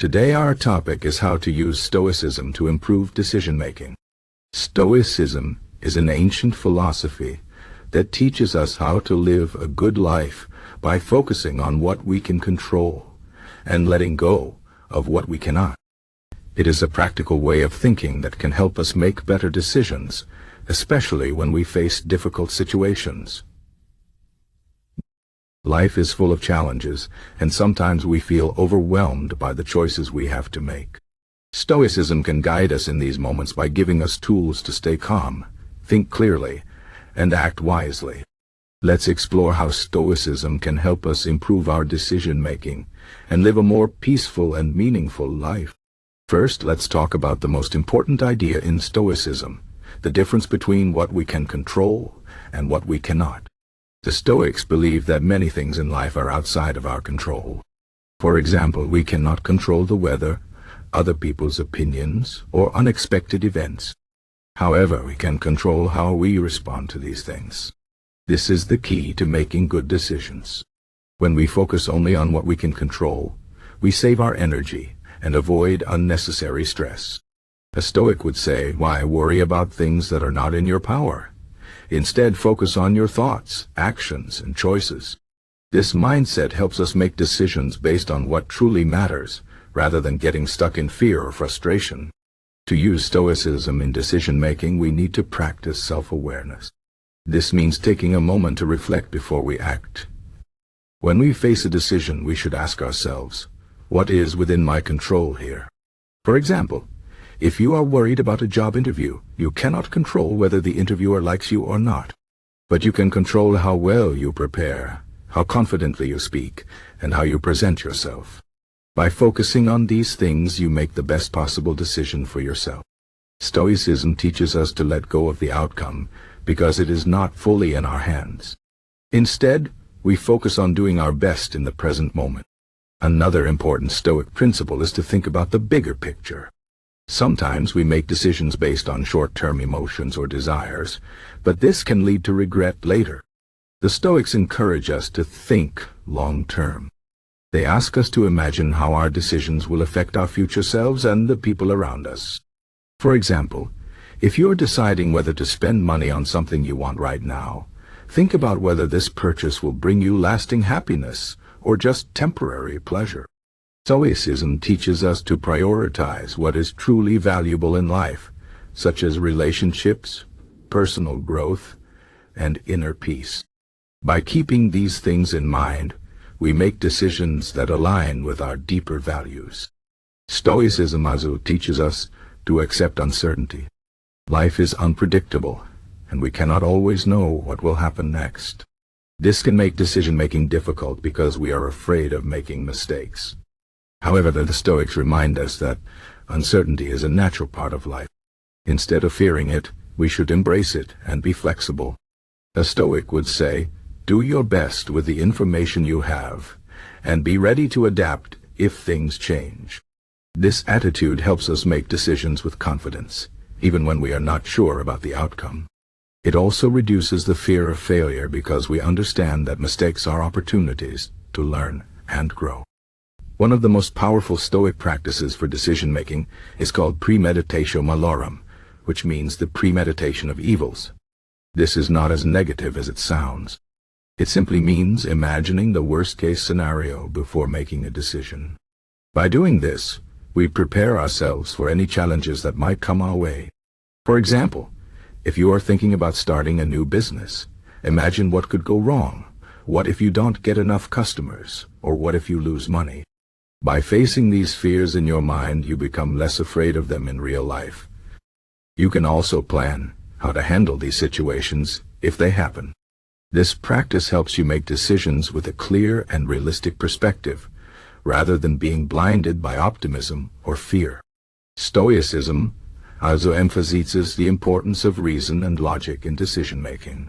Today our topic is how to use Stoicism to improve decision-making. Stoicism is an ancient philosophy that teaches us how to live a good life by focusing on what we can control and letting go of what we cannot. It is a practical way of thinking that can help us make better decisions, especially when we face difficult situations. Life is full of challenges, and sometimes we feel overwhelmed by the choices we have to make. Stoicism can guide us in these moments by giving us tools to stay calm, think clearly, and act wisely. Let's explore how Stoicism can help us improve our decision-making and live a more peaceful and meaningful life. First, let's talk about the most important idea in Stoicism, the difference between what we can control and what we cannot. The Stoics believe that many things in life are outside of our control. For example, we cannot control the weather, other people's opinions, or unexpected events. However, we can control how we respond to these things. This is the key to making good decisions. When we focus only on what we can control, we save our energy and avoid unnecessary stress. A Stoic would say, why worry about things that are not in your power? Instead, focus on your thoughts, actions, and choices. This mindset helps us make decisions based on what truly matters, rather than getting stuck in fear or frustration. To use Stoicism in decision-making, we need to practice self-awareness. This means taking a moment to reflect before we act. When we face a decision, we should ask ourselves, what is within my control here? For example, if you are worried about a job interview, you cannot control whether the interviewer likes you or not. But you can control how well you prepare, how confidently you speak, and how you present yourself. By focusing on these things, you make the best possible decision for yourself. Stoicism teaches us to let go of the outcome because it is not fully in our hands. Instead, we focus on doing our best in the present moment. Another important Stoic principle is to think about the bigger picture. Sometimes we make decisions based on short-term emotions or desires, but this can lead to regret later. The Stoics encourage us to think long-term. They ask us to imagine how our decisions will affect our future selves and the people around us. For example, if you're deciding whether to spend money on something you want right now, think about whether this purchase will bring you lasting happiness or just temporary pleasure. Stoicism teaches us to prioritize what is truly valuable in life, such as relationships, personal growth, and inner peace. By keeping these things in mind, we make decisions that align with our deeper values. Stoicism also teaches us to accept uncertainty. Life is unpredictable, and we cannot always know what will happen next. This can make decision-making difficult because we are afraid of making mistakes. However, the Stoics remind us that uncertainty is a natural part of life. Instead of fearing it, we should embrace it and be flexible. A Stoic would say, do your best with the information you have, and be ready to adapt if things change. This attitude helps us make decisions with confidence, even when we are not sure about the outcome. It also reduces the fear of failure because we understand that mistakes are opportunities to learn and grow. One of the most powerful Stoic practices for decision-making is called premeditatio malorum, which means the premeditation of evils. This is not as negative as it sounds. It simply means imagining the worst-case scenario before making a decision. By doing this, we prepare ourselves for any challenges that might come our way. For example, if you are thinking about starting a new business, imagine what could go wrong. What if you don't get enough customers? Or what if you lose money? By facing these fears in your mind, you become less afraid of them in real life. You can also plan how to handle these situations if they happen. This practice helps you make decisions with a clear and realistic perspective, rather than being blinded by optimism or fear. Stoicism also emphasizes the importance of reason and logic in decision-making.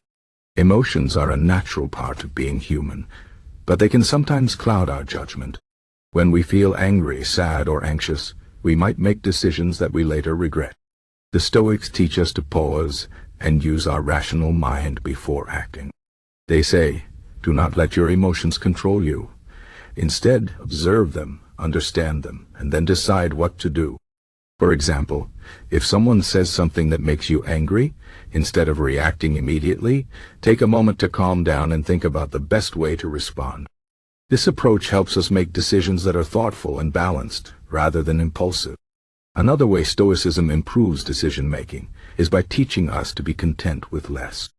Emotions are a natural part of being human, but they can sometimes cloud our judgment. When we feel angry, sad, or anxious, we might make decisions that we later regret. The Stoics teach us to pause and use our rational mind before acting. They say, do not let your emotions control you. Instead, observe them, understand them, and then decide what to do. For example, if someone says something that makes you angry, instead of reacting immediately, take a moment to calm down and think about the best way to respond. This approach helps us make decisions that are thoughtful and balanced, rather than impulsive. Another way Stoicism improves decision-making is by teaching us to be content with less.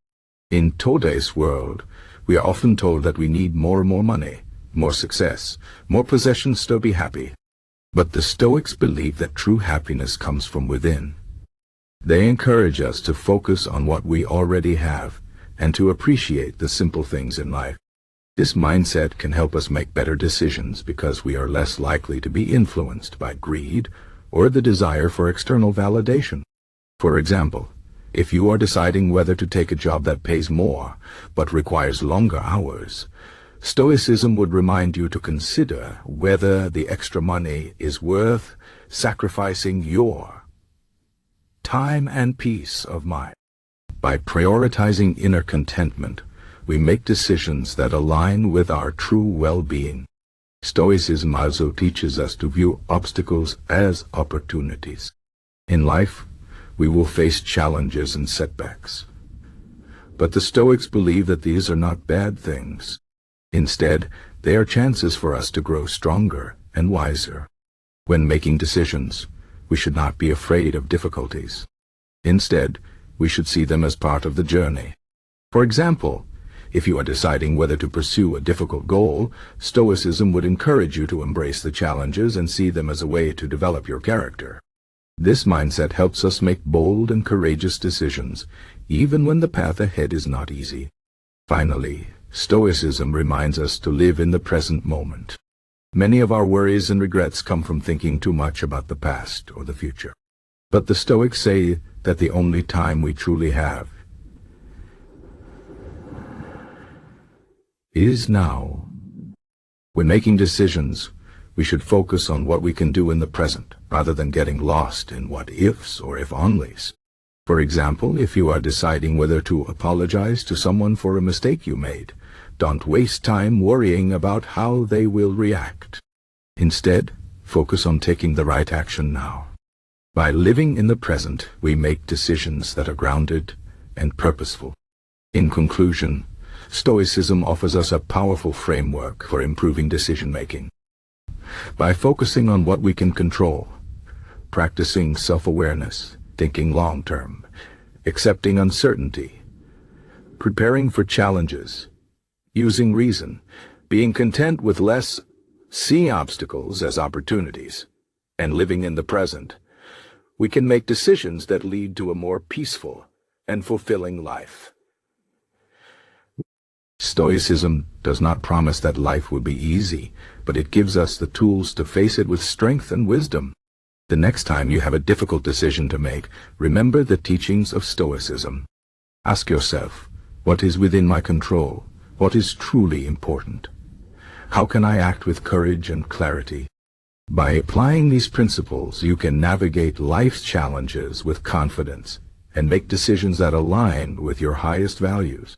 In today's world, we are often told that we need more and more money, more success, more possessions to be happy. But the Stoics believe that true happiness comes from within. They encourage us to focus on what we already have and to appreciate the simple things in life. This mindset can help us make better decisions because we are less likely to be influenced by greed or the desire for external validation. For example, if you are deciding whether to take a job that pays more but requires longer hours, Stoicism would remind you to consider whether the extra money is worth sacrificing your time and peace of mind. By prioritizing inner contentment, we make decisions that align with our true well-being. Stoicism also teaches us to view obstacles as opportunities. In life, we will face challenges and setbacks. But the Stoics believe that these are not bad things. Instead, they are chances for us to grow stronger and wiser. When making decisions, we should not be afraid of difficulties. Instead, we should see them as part of the journey. For example, if you are deciding whether to pursue a difficult goal, Stoicism would encourage you to embrace the challenges and see them as a way to develop your character. This mindset helps us make bold and courageous decisions, even when the path ahead is not easy. Finally, Stoicism reminds us to live in the present moment. Many of our worries and regrets come from thinking too much about the past or the future. But the Stoics say that the only time we truly have is now. When making decisions, we should focus on what we can do in the present, rather than getting lost in what-ifs or if-onlys. For example, if you are deciding whether to apologize to someone for a mistake you made, don't waste time worrying about how they will react. Instead, focus on taking the right action now. By living in the present, we make decisions that are grounded and purposeful. In conclusion, Stoicism offers us a powerful framework for improving decision-making. By focusing on what we can control, practicing self-awareness, thinking long-term, accepting uncertainty, preparing for challenges, using reason, being content with less, seeing obstacles as opportunities, and living in the present, we can make decisions that lead to a more peaceful and fulfilling life. Stoicism does not promise that life will be easy, but it gives us the tools to face it with strength and wisdom. The next time you have a difficult decision to make, remember the teachings of Stoicism. Ask yourself, what is within my control? What is truly important? How can I act with courage and clarity? By applying these principles, you can navigate life's challenges with confidence and make decisions that align with your highest values.